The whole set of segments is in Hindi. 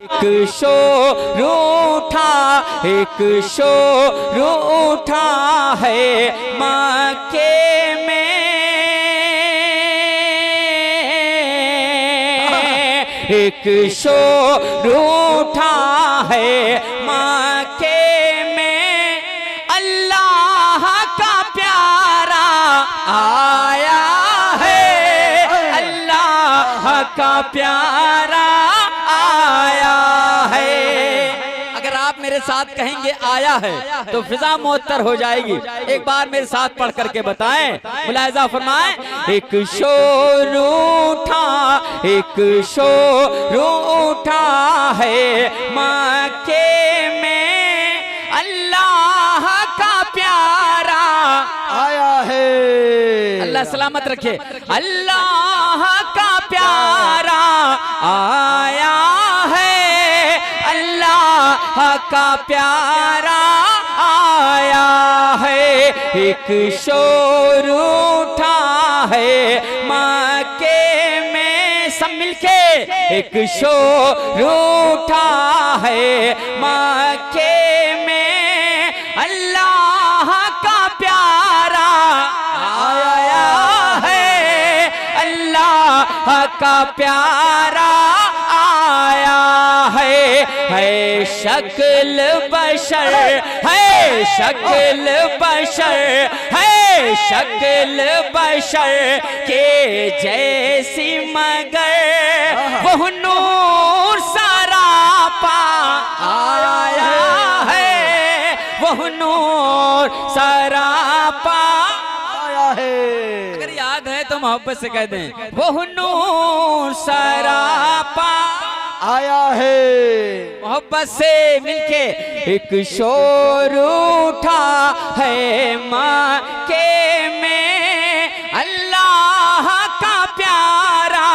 एक शोर उठा, एक शोर उठा है मक्के में, एक शोर उठा है मक्के में, अल्लाह का प्यारा आया है, अल्लाह का प्यारा आया है। अगर आप मेरे साथ कहेंगे आया है तो फिजा मुअत्तर हो जाएगी। एक बार मेरे साथ पढ़ करके बताएं, मुलाहिजा फरमाएं। एक शोर उठा, एक शोर उठा है मक्के में, अल्लाह का प्यारा आया है। अल्लाह सलामत रखे। अल्लाह का प्यारा आया है, अल्लाह का प्यारा आया है। एक शोर उठा है मक्के में, सब मिलके एक शोर उठा है मक्के में, अल्लाह का प्यारा आया है, अल्लाह का प्यारा आया है शक्ल बशर, है शक्ल बशर, है शक्ल बशर के जैसी, मगर वो नूर सरापा आया है, वो नूर सरापा आया है। अगर याद है तो मोहब्बत से कह दें, वो नूर सरापा आया है। मोहब्बत से मिलके एक शोर उठा है मक्के में, अल्लाह का प्यारा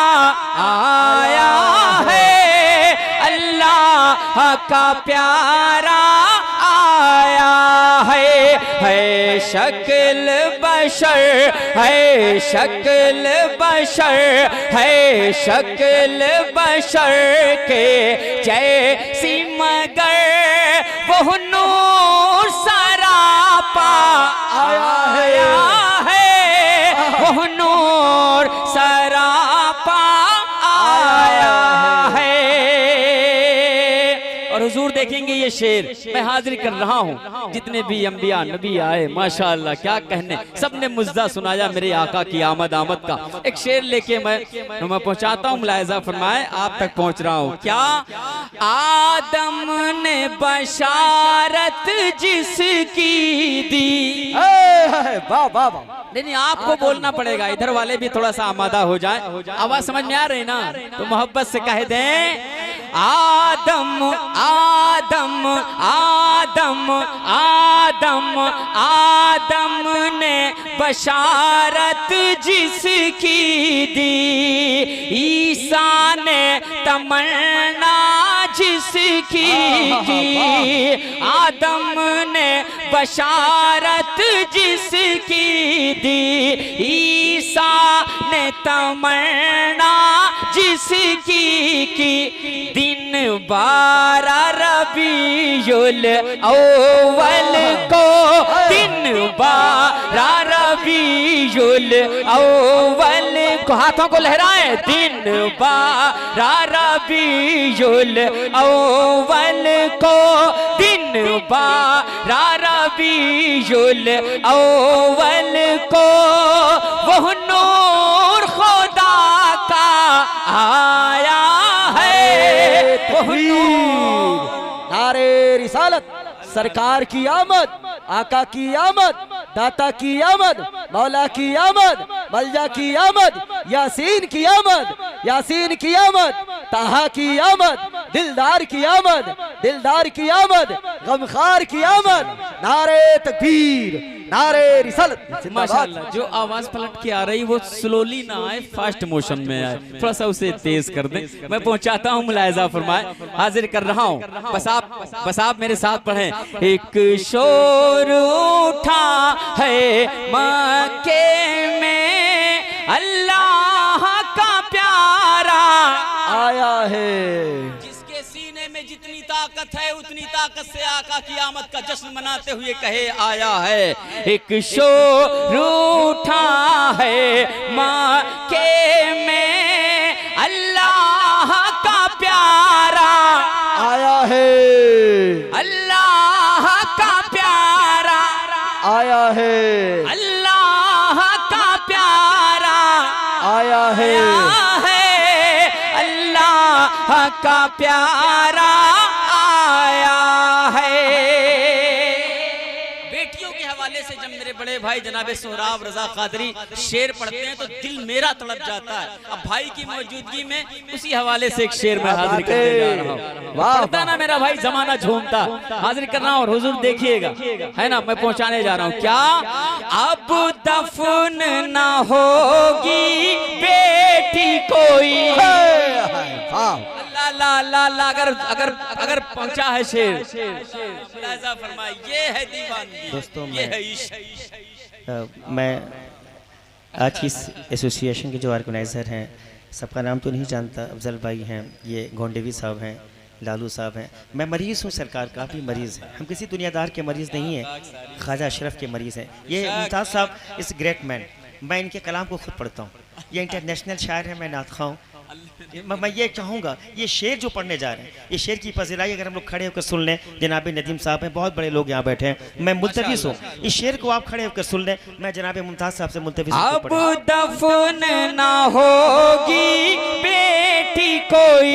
आया है, अल्लाह का प्यारा आया है शक्ल बशर, है शक्ल बशर, है शक्ल बशर के जैसी, मगर वो नूर सरापा आया है, वो नूर सरापा आया है। और हुजूर देखेंगे ये शेर मैं हाजिर कर रहा हूँ, जितने भी अंबिया नबी आए माशाअल्लाह क्या कहने, सबने मुज्जा सुनाया मेरे आका की आमद आमद का। एक शेर लेके मैं पहुंचाता हूँ, मुलाहिजा फरमाए, आप तक पहुंच रहा हूँ। क्या आदम ने बशारत जिसकी दी, वाह वाह वाह। नहीं आपको बोलना पड़ेगा, इधर वाले भी थोड़ा सा आमादा हो जाए। आवाज समझ में आ रही ना, तो मोहब्बत से कह दें, आदम आदम आदम आदम आदम ने बशारत जिसकी दी, ईसा ने तमन्ना जिसकी की, आदम ने बशारत जिसकी दी, ईसा ने तमन्ना जिसकी की, दिन 12 रबीउल अव्वल को, दिन 12 रबीउल अव्वल को, हाथों को लहराएं, दिन 12 रबीउल अव्वल को, दिन 12 रबीउल अव्वल को, वो नूर खुदा का आया है, वो नूर। नारे रिसालत, सरकार की आमद, आका की आमद, दाता की आमद, मौला की आमद, मलजा की आमद, यासीन की आमद, यासीन की आमद, ताहा की आमद, दिलदार की आमद, दिलदार की आमद, गमखार की आमद। नारे तकबीर, नारे रिसालत। माशाअल्लाह, जो आवाज पलट के आ रही वो स्लोली ना आए, फास्ट मोशन में आए, थोड़ा सा उसे तेज कर दें। मैं पहुंचाता हूँ, मुलाहिजा फरमाए, हाजिर कर रहा हूँ, बस आप मेरे साथ पढ़ें। एक शोर उठा है मक्के में, अल्लाह का प्यारा आया है। जिसके सीने सीने में जितनी ताकत है उतनी ताकत से आका की आमद का जश्न मनाते हुए कहे आया है। एक शोर उठा है मक्के में अल्लाह का प्यारा आया है, अल्लाह का प्यारा आया है, अल्लाह का प्यारा आया है, अल्लाह का प्यारा आया है। बेटियों के हवाले से जब मेरे बड़े भाई जनाबे सोहराब रजा कादरी शेर पढ़ते हैं तो दिल मेरा तड़प जाता है। अब भाई की मौजूदगी में उसी हवाले से एक शेर में हाजिर करने जा रहा हूँ। पढ़ता ना मेरा भाई जमाना झूमता, हाजिर कर रहा हूँ और हुजूर देखिएगा, है ना, मैं पहुंचाने जा रहा हूँ। क्या अब दफन ना होगी बेटी कोई, ला ला ला, अगर अगर अगर पहुंचा है शेर, फरमाए ये है दीवानगी, दोस्तों, ये है इश्क। मैं आज की इस एसोसिएशन के जो ऑर्गेनाइज़र हैं सबका नाम तो नहीं जानता, अफजल भाई हैं, ये गोंडेवी साहब हैं, लालू साहब हैं। मैं मरीज़ हूँ सरकार, काफ़ी मरीज़ है, हम किसी दुनियादार के मरीज़ नहीं हैं, ख्वाजा अशरफ के मरीज़ हैं। ये मुमताज़ साहब इस ग्रेट मैन, मैं इनके कलाम को खुद पढ़ता हूँ, ये इंटरनेशनल शायर है, मैं नातख़्वाह हूँ। मैं ये चाहूँगा ये शेर जो पढ़ने जा रहे हैं, ये शेर की फजीलाई अगर हम लोग खड़े होकर सुन लें, जनाब नदीम साहब हैं, बहुत बड़े लोग यहाँ बैठे हैं, मैं मुल्तविस हूँ, इस शेर को आप खड़े होकर सुन लें। मैं जनाब मुमताज़ साहब से मुल्तविस हूँ। अब दफन ना होगी बेटी कोई,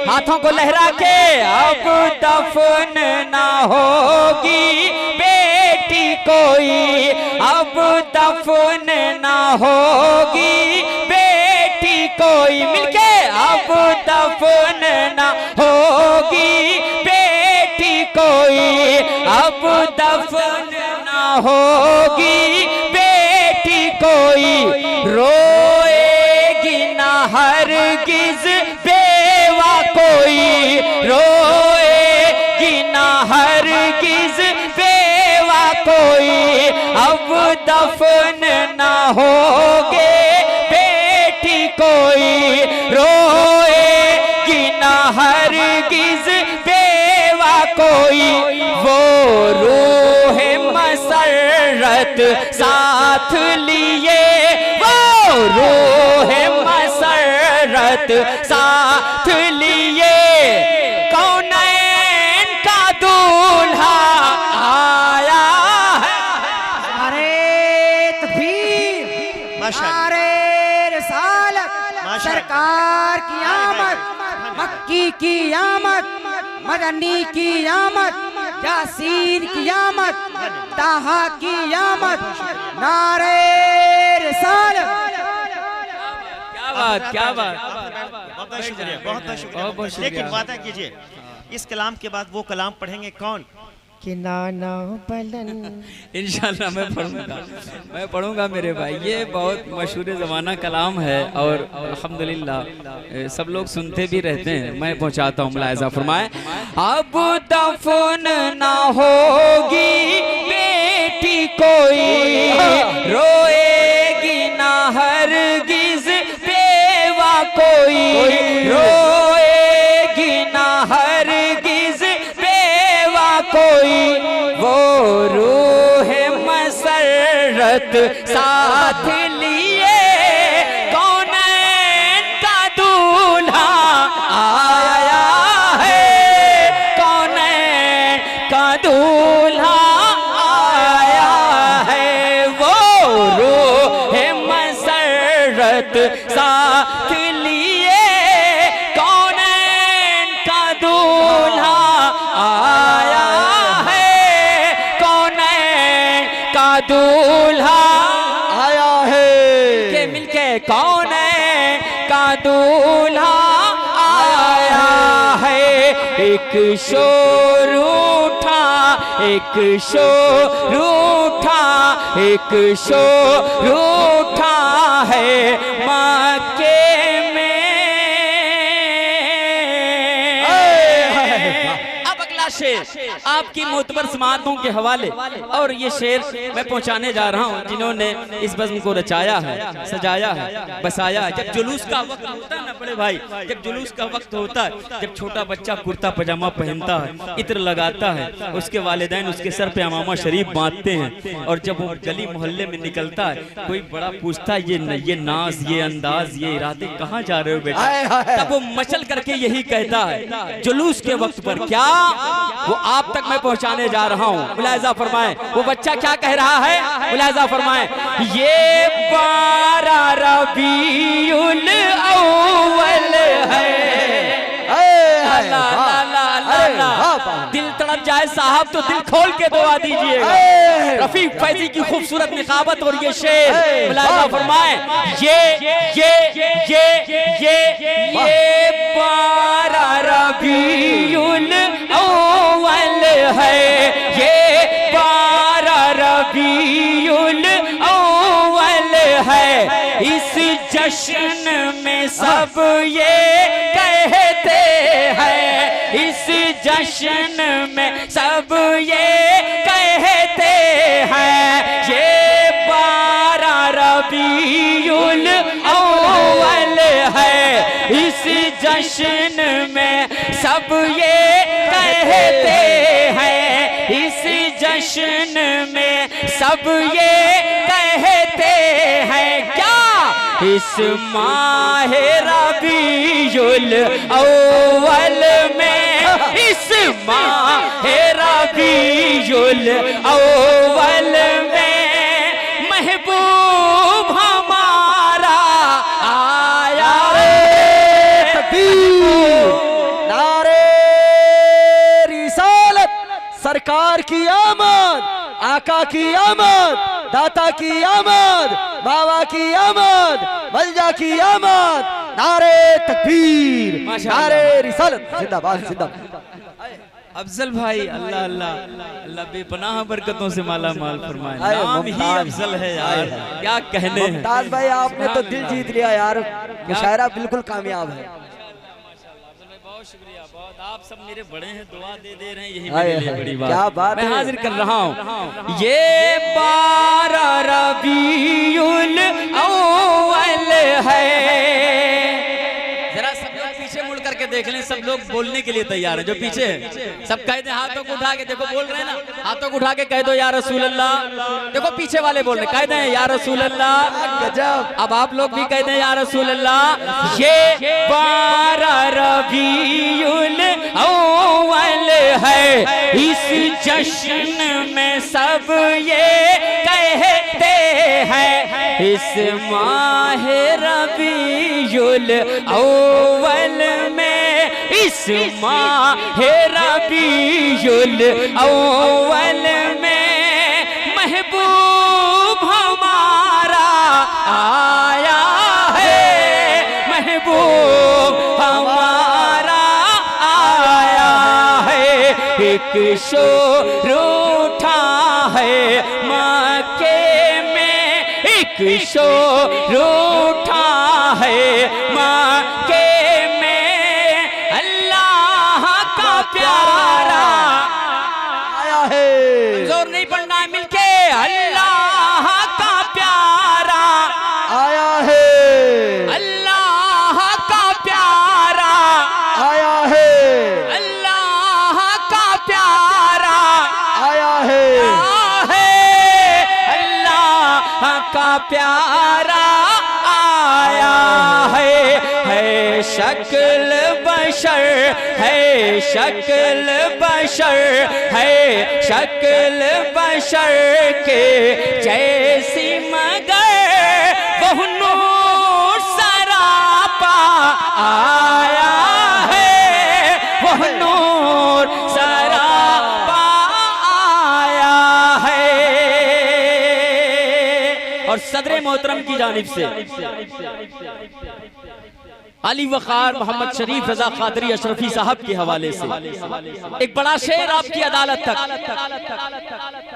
हाथों को लहरा के, अब दफन ना होगी बेटी कोई, अब दफन ना होगी बेटी कोई, मिलके अब दफन ना होगी बेटी कोई, अब दफन ना होगी बेटी कोई, रोएगी ना हरगिज बेवा कोई, रोएगी ना हरगिज बेवा कोई, अब दफन ना होगे बेटी कोई, रोएगी ना हरगिज बेवा कोई, वो रूह मसरत साथ लिए, वो रूह मसरत साथ लिए, कौनैन का दूल्हा आया है। अरे तकबीर, अरे रिसालत, सरकार की आमद, मक्की की आमद, मदनी की आमद, यासीन की आमद, ताहा की आमद, नारे रिसालत। क्या बात, क्या बात, बहुत बहुत शुक्रिया, बहुत बहुत बहुत बहुत शुक्रिया। शुक्रिया। लेकिन वादा कीजिए इस कलाम के बाद वो कलाम पढ़ेंगे कौन कि नाना बलन। इंशाल्लाह मैं पढ़ूंगा मेरे भाई, ये बहुत मशहूर ज़माना कलाम है और अल्हम्दुलिल्लाह सब लोग सुनते भी रहते हैं, मैं पहुंचाता हूँ। मुलाहिज़ा फरमाए, अब दफन ना होगी बेटी कोई, रोएगी ना हरगिज बेवा कोई, रोएगी ना हरगिज बेवा कोई, वो रूह मसरत साथ लिए, कौनैन का दूल्हा आया है, कौनैन का दूल्हा आया है, वो रूह मसरत साथ लिए, कौनैन का दूल्हा आया है, कौनैन का दूल्हा आया है, के मिलके कौनैन का दूल्हा आया है। एक शोर उठा, एक शोर उठा, एक शोर उठा है मक्के में। अब अगला शेर आपकी मोतबर समातों के हवाले। और ये शेर मैं पहुंचाने जा रहा हूं जिन्होंने इस बज़्म को रचाया है, सजाया है, बसाया है। जब जुलूस का वक्त होता है ना बड़े भाई, जब जुलूस का वक्त होता है, जब छोटा बच्चा कुर्ता पजामा पहनता है, इत्र लगाता है, उसके वालिदैन उसके सर पे अमामा शरीफ बांधते हैं, और जब वो गली मोहल्ले में निकलता है, कोई बड़ा पूछता है ये नाज, ये अंदाज, ये इरादे कहाँ जा रहे हो बेटा, तब वो मचल करके यही कहता है जुलूस के वक्त पर। क्या वो आप तक मैं पहुंचाने जा रहा हूं, मुलाहिजा फरमाएं वो बच्चा क्या कह रहा है, मुलाहिजा फरमाएं। ये 12 रबीउल अव्वल है, दिल तड़प जाए साहब तो दिल खोल के दुआ दीजिएगा। रफीक फैजी की खूबसूरत निकाबत और ये शेर, मुलाहिजा फरमाएं। ये 12 रबीउल अव्वल है, ये 12 रबीउल अव्वल है। इस जश्न में सब ये कहते हैं, इस जश्न में सब ये कहते हैं, ये 12 रबीउल अव्वल है। इस जश्न में सब ये कहते हैं, इस जश्न में सब ये कहते हैं। क्या इस माह रबीउल अव्वल में, इस माह रबीउल अव्वल में महबूब हमारा आया है। नारे रिसालत, सरकार की आमद, आका की आमद, दाता की आमद, बाबा की आमद, मलजा की आमद। नारे तकबीर, नारे रिसालत, जिंदाबाद जिंदाबाद। अफजल भाई अल्लाह अल्लाह अल्लाह बेपनाह बरकतों से माला माल फरमाए। नाम ही अफजल है यार, क्या कहने हैं। मुमताज भाई आपने तो दिल जीत लिया यार, मुशायरा बिल्कुल कामयाब है। बहुत शुक्रिया, बहुत आप सब मेरे बड़े हैं, दुआ दे रहे हैं, यही मेरे लिए बड़ी बात। क्या बात मैं है। हाजिर कर रहा हूँ ये 12 रबीउल अव्वल है। जरा सब लोग पीछे मुड़ करके देख लें, सब लोग बोलने के लिए तैयार हैं। जो पीछे हैं सब कह दें, हाथों को उठा के देखो, बोल रहे हैं ना, हाथों को उठा के कह दो या रसूल अल्लाह। देखो पीछे वाले बोल रहे, कह दें या रसूल अल्लाह। गजब। अब आप लोग भी कह दें या रसूल अल्लाह। ये 12 रबीउल अव्वल है, इस जश्न में सब ये कहते हैं, इस माह रबीउल अव्वल में, इस माह रबीउल अव्वल में महबूब हमारा आया है, महबूब हमारा आया है। एक शोर उठा है मक्के में, एक शोर उठा है मक्के में, अल्लाह का प्यारा आया है। जोर नहीं पढ़ना है मिलके, अल्लाह का प्यारा आया है। अल्लाह का प्यारा आया है। अल्लाह का प्यारा आया है। अल्लाह का प्यारा आया है शक्ल बशर है, शक्ल बशर है, शक्ल बशर के जैसी मगर वह नूर सरापा आया है, वह नूर सरापा आया है। और सदर मोहतरम की जानिब से अली वक़ार मोहम्मद शरीफ रजा कादरी अशरफी साहब के हवाले से एक बड़ा शेर आपकी अदालत तक।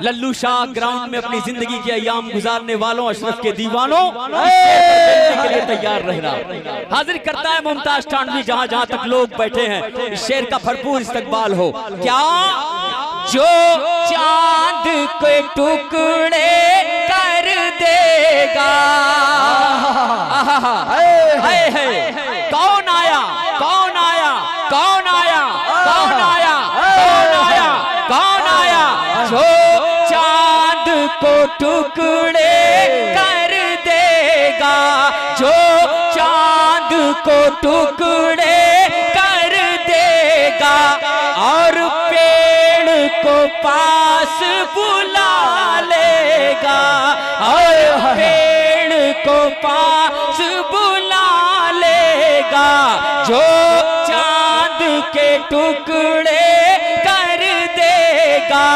लल्लू शाह ग्राउंड में अपनी जिंदगी के अयाम गुजारने वालों अशरफ के दीवानों के लिए तैयार रह रहा हाजिर करता है मुमताज टांडवी जहां जहां तक लोग बैठे हैं। इस शेर का भरपूर इस्तकबाल हो। क्या जो चांद के टुकड़े कर देगा, कौन आया कौन आया कौन आया कौन आया कौन आया कौन आया, जो चांद को टुकड़े कर देगा, जो चांद को टुकड़े कर देगा और पेड़ को पास बुला लेगा, और पेड़ को पास बुला लेगा, जो चांद के टुकड़े कर देगा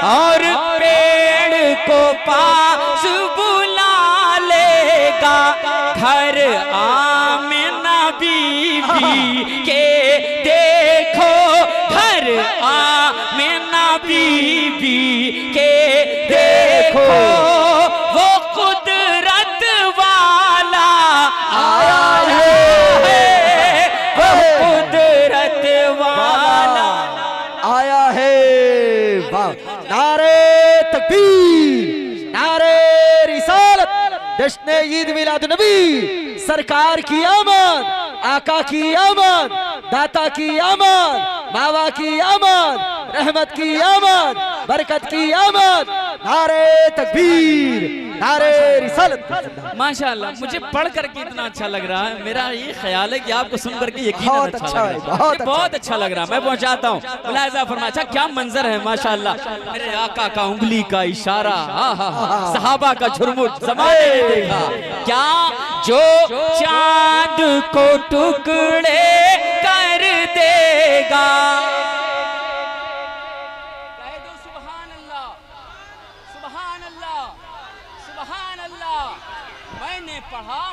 और पेड़ को पास बुला लेगा। घर आमिना बीबी के देखो, घर आमिना बीबी के देखो, वो कुदरत वाला आया है, वो कुदरत वाला आया है। वाह, नारे तकबीर, नारे रिसालत, जश्न ईद मिलाद नबी, सरकार की आमद, आका की आमद, दाता की आमद, बाबा की आमद, रहमत की आमद, बरकत की आमद। नारे तकबीर, नारे रिसालत। माशाल्लाह, मुझे पढ़ करके इतना अच्छा लग रहा है। मेरा ये ख्याल है कि आपको सुन करके यकीनन बहुत अच्छा अच्छा लग है, रहा है। बहुत ये बहुत अच्छा लग रहा है। मैं पहुंचाता हूँ। मुलाहिजा फरमाया, अच्छा क्या मंजर है माशाल्लाह। मेरे आका का उंगली का इशारा, सहाबा का झुरमुट जमाने ने देखा। क्या जो चांद को टुकड़े कर देगा, कह दो सुभान अल्लाह, सुभान अल्लाह, सुभान अल्लाह।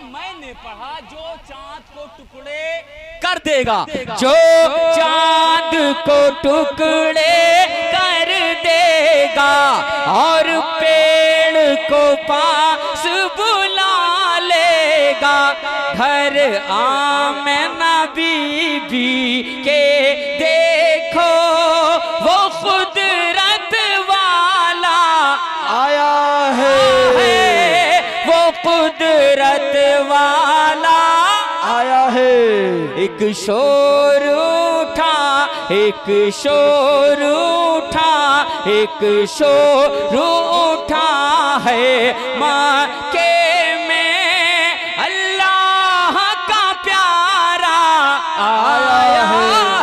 मैंने पढ़ा जो चांद को टुकड़े कर देगा, जो चांद को टुकड़े कर देगा और पेड़ को पास बुला लेगा। घर आमिना बीबी के देखो, वो कुदरत वाला आया है, वो कुदरत वाला आया है। एक शोर उठा, एक शोर उठा, एक शोर उठा है मक्के में, अल्लाह का प्यारा आया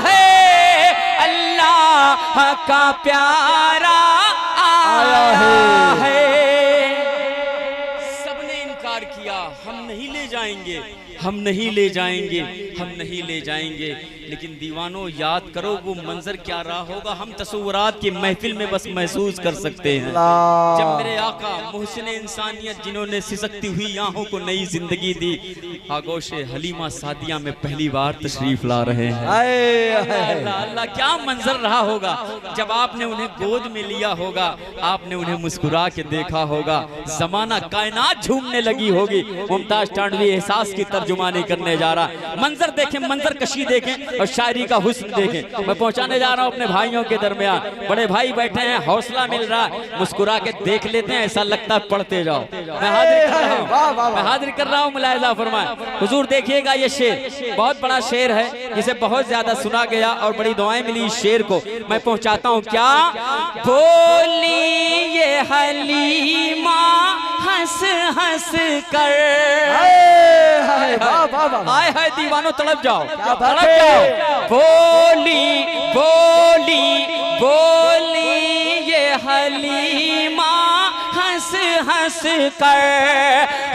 है, अल्लाह का प्यारा आया है। सबने इनकार किया, हम नहीं ले जाएंगे, हम नहीं ले जाएंगे, हम नहीं ले जाएंगे। लेकिन दीवानों याद करो वो मंजर क्या रहा होगा, हम तस्वुरात की महफिल में बस महसूस कर सकते हैं। जब मेरे आका मुहसिन इंसानियत जिन्होंने सिसकती हुई आंखों को नई जिंदगी दी, आगोशे हलीमा सादिया में पहली बार तशरीफ ला रहे हैं। अल्लाह अल्लाह, क्या मंजर रहा होगा जब आपने उन्हें गोद में लिया होगा, आपने उन्हें मुस्कुरा के देखा होगा, जमाना कायनात झूमने लगी होगी। मुमताज टांडवी एहसास की तर्जुमानी करने जा रहा। मंजर देखें, मंजर कशी देखें और शायरी का हुस्न देखें। मैं पहुंचाने जा रहा हूं अपने भाइयों के दरमियान। बड़े भाई बैठे हैं, हौसला मिल रहा है, मुस्कुरा के देख लेते हैं, ऐसा लगता है पढ़ते जाओ। मैं हाजिर कर रहा हूं, मैं हाजिर कर रहा हूं। मुलाहिजा फरमाएं हुजूर, देखिएगा ये शेर बहुत बड़ा शेर है, जिसे बहुत ज्यादा सुना गया और बड़ी दुआएं मिली इस शेर को। मैं पहुंचाता हूं। क्या बोली ये हलीमा हंस हंस कर, आए है दीवानों तड़प जाओ, तड़प जाओ। बोली बोली बोली ये हलीमा हंस हंस कर,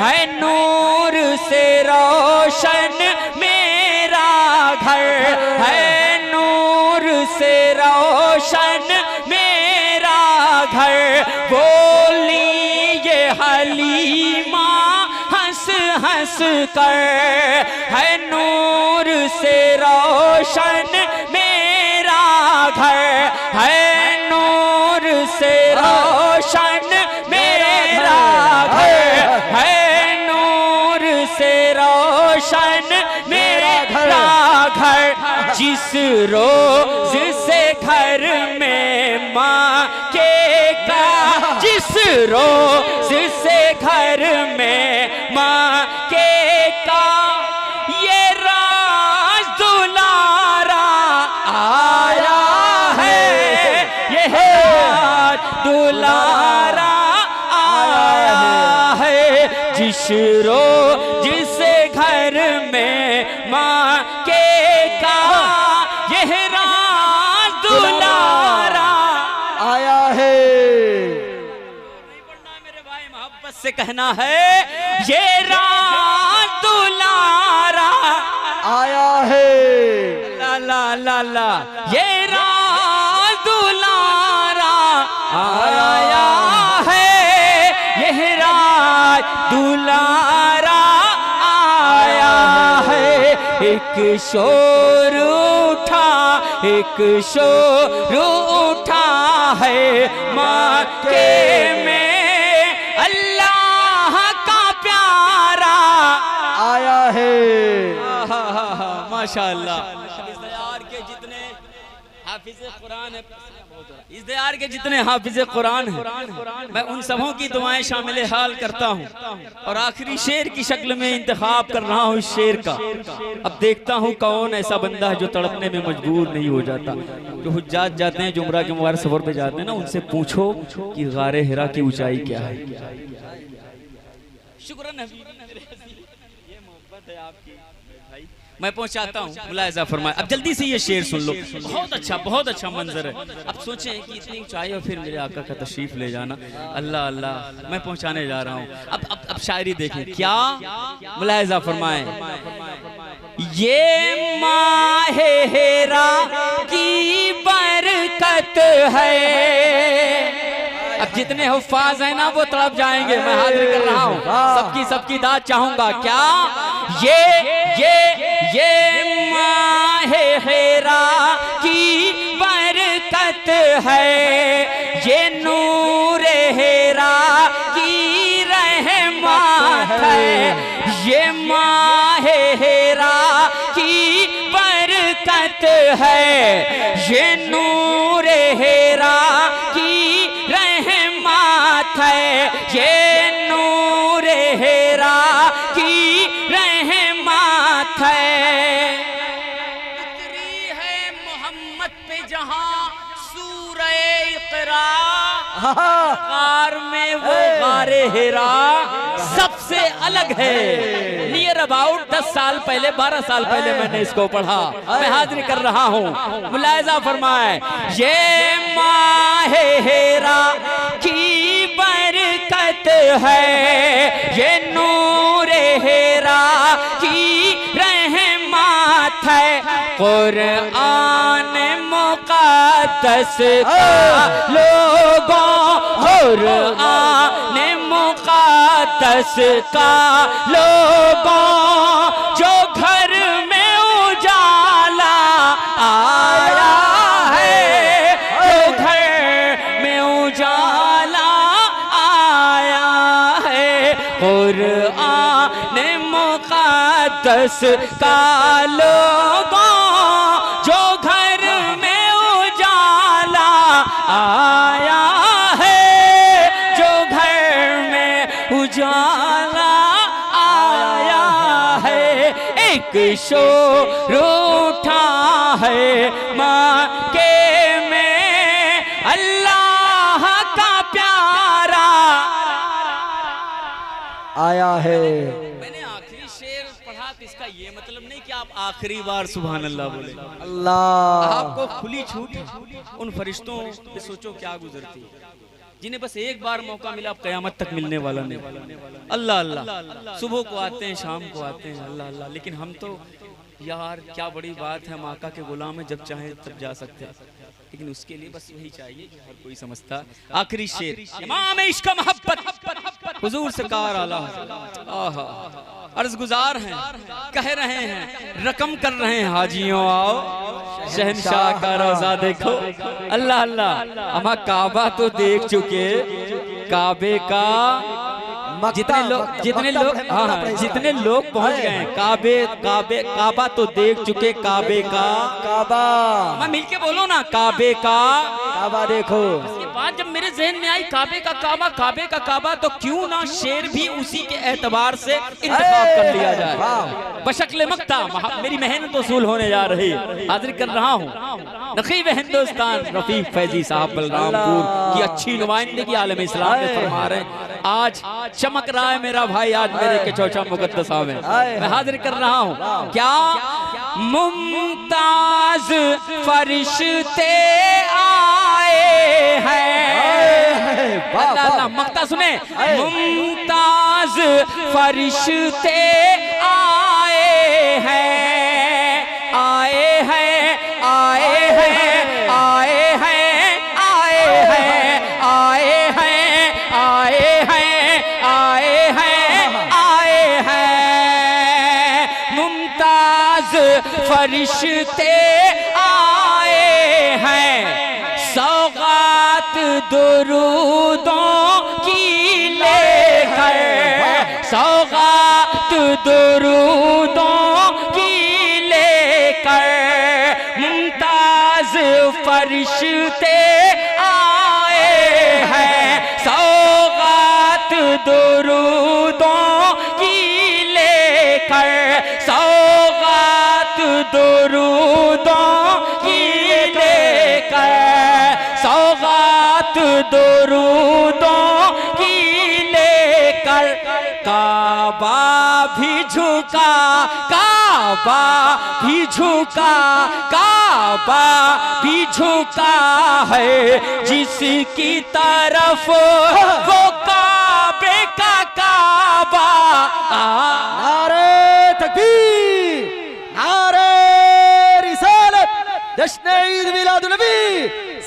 है नूर से रोशन मेरा घर, है नूर से रोशन मेरा घर। बोली ये हलीमा हंस हंस कर है नूर से रोशन मेरा घर, है नूर से रोशन मेरा घर, है नूर से रोशन मेरा घर। जिस रोज से घर में माँ के का, जिस रोज से घर में माँ के का ये राज दुलारा आया है, ये राज दुलारा आया है। जिस रोज से घर में माँ के का ये राज दुलारा आया है। से कहना है ये राज दुलारा आया है। ला ला ला ला ये राज दुलारा आया है, ये राज दुलारा आया है। एक शोर उठा, एक शोर उठा है माँ के में अल्लाह का प्यारा आया है। माशाअल्लाह। इस दयार के जितने हाफिज कुरान है, इस दयार के जितने हाफिज कुरान हैं, मैं उन सबों की दुआएं शामिल हाल करता हूं और आखिरी शेर की शक्ल में इंतखाब कर रहा हूं इस शेर का। अब देखता हूं कौन ऐसा बंदा है जो तड़पने में मजबूर नहीं हो जाता। जो हुज्जाज जाते हैं, जो उम्रा के मुबारक सफर पे जाते हैं ना, उनसे पूछो कि गारे हिरा की ऊंचाई क्या है। शुक्रान हबीबी, ये मोहब्बत है आपकी भाई, मैं पहुंचाता हूँ, मुलाहिजा फरमाए। अब जल्दी से ये शेर सुन लो, बहुत अच्छा मंजर है। अब सोचें कि इतनी ऊंचाई और फिर मेरे आका का तशरीफ ले जाना, अल्लाह अल्लाह, मैं पहुंचाने जा रहा हूँ। अब शायरी देखें क्या, मुलाहिजा फरमाए। ये माहे हेरा की बरकत है। अब जितने हुफ्फाज हैं ना वो तड़प जाएंगे, मैं हाजिर कर रहा हूँ, सबकी दाद चाहूंगा। क्या ये माहे हेरा की बरकत है, ये नूरे हेरा की रहमत है, ये माहे हेरा की बरकत है, ये नूरे हेरा की रहमत है, ये नूरे हेरा की रहमत है। उतरी है मोहम्मद पे जहां सूरह इक़रा, कार में वो गारे हिरा सबसे अलग है। नियर अबाउट 10 साल पहले, 12 साल पहले मैंने इसको पढ़ा, मैं हाजिर कर रहा हूँ, मुलाहिजा फरमाए। ये माहे हेरा की बरकत है, ये नूरे हेरा की रहमत है। कुरान मुक़द्दस का लोगों, कुरान मुक़द्दस का लोगों, जो घर में उजाला आया है, जो घर में उजाला आया है। कुरान मुक़द्दस का लोगों, जो घर में उजाला आया है, जो घर में उजाला आया है। एक शोर उठा है माँ के में अल्लाह का प्यारा आया है। मैंने आखिरी शेर पढ़ा तो इसका ये मतलब नहीं कि आप आखिरी बार सुभान अल्लाह बोले। अल्लाह आपको खुली छूट है। उन फरिश्तों पे सोचो क्या गुजरती है, जिन्हें बस एक बार मौका मिला, अब कयामत तक मिलने वाला नहीं। अल्लाह अल्लाह, सुबह को आते हैं, शाम को आते हैं, अल्लाह अल्लाह। लेकिन हम तो यार क्या बड़ी बात है, माका के गुलाम है, जब चाहे तब जा सकते हैं। लेकिन उसके लिए बस वही चाहिए, हर कोई समझता। आखिरी शेर, इमाम इश्क मोहब्बत हुजूर सरकार आला। आहा अर्ज गुजार हैं, कह रहे हैं, रकम कर रहे हैं, हाजियों आओ शहनशाह का रोजा देखो। अल्लाह अल्लाह, हम काबा तो देख चुके, काबे का जितने लोग हाँ जितने लोग पहुंच गए हैं, काबा तो देख चुके, काबे का काबा, मैं मिलके बोलो ना, काबे का काबा देखो। इसके बाद जब मेरे जहन में आई काबे का काबा, काबे का काबा, तो क्यों ना शेर भी उसी के एतबार से इंतखाब कर लिया जाए। बशक्ल मक्ता मेरी मेहनत वसूल होने जा रही, हाजिर कर रहा हूँ नकीब हिंदुस्तान रफीक फैजी साहब बलरामपुर की अच्छी नुमाइंदगी आलम इस्लाम में फरमा रहे हैं। आज चमक रहा है मेरा भाई, आज मेरे के चौचा मुकद्दसा में मैं हाजिर कर रहा हूँ। क्या मुमताज फरिश्ते आए हैं, अल्लाह अल्लाह, मक्ता सुने, मुमताज फरिश्ते आए हैं, आए हैं, आए हैं, आए हैं, आए हैं, आए हैं, आए हैं, आए हैं, आए हैं, मुमताज फरिश्ते आए हैं, सौगात दुरूदों की लेकर, सौगात दुरूदों की लेकर, मुमताज फरिश्ते आए हैं, सौगात दुरूदों की लेकर, सौगात दुरूदों की लेकर, सौगात दुरूदों की लेकर, काबा भी झुका, काबा भी झुका, काबा भी झुका है जिसकी तरफ वो काबे का काबा। नारे तकबीर, नारे रिसालत, जश्न ईद मिलादुन नबी,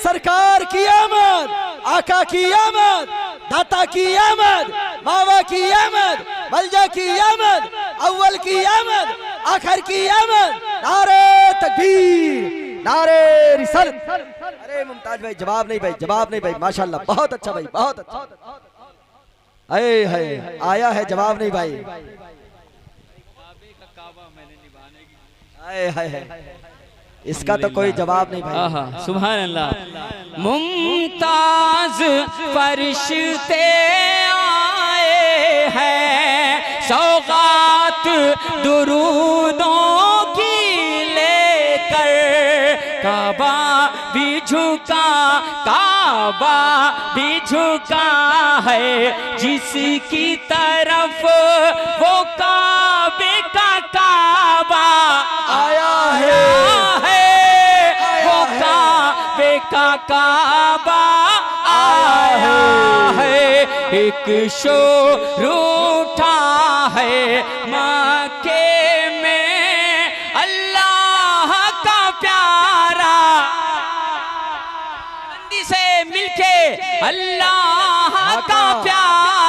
सरकार की आमद, आका की आमद, दाता की आमद, मावा की आमद, मलजा की आमद, अव्वल की आमद, आखिर की आमद। नारे तकबीर, नारे रिसालत। अरे मुमताज भाई जवाब नहीं भाई, जवाब नहीं भाई, माशाल्लाह बहुत अच्छा भाई, बहुत अच्छा। अरे है आया है जवाब नहीं भाई। आए है इसका तो कोई जवाब नहीं भाई। आहा सुभान अल्लाह। मुमताज फरिश्ते आए हैं, सौगात दुरूदों की लेकर, काबा भी झुका, काबा भी झुका है जिसकी तरफ वो काबे का काबा आया है, वो काबे का काबा आया है। एक शोर उठा है मक्के में अल्लाह का प्यारा, बंदी से मिलके अल्लाह का प्यारा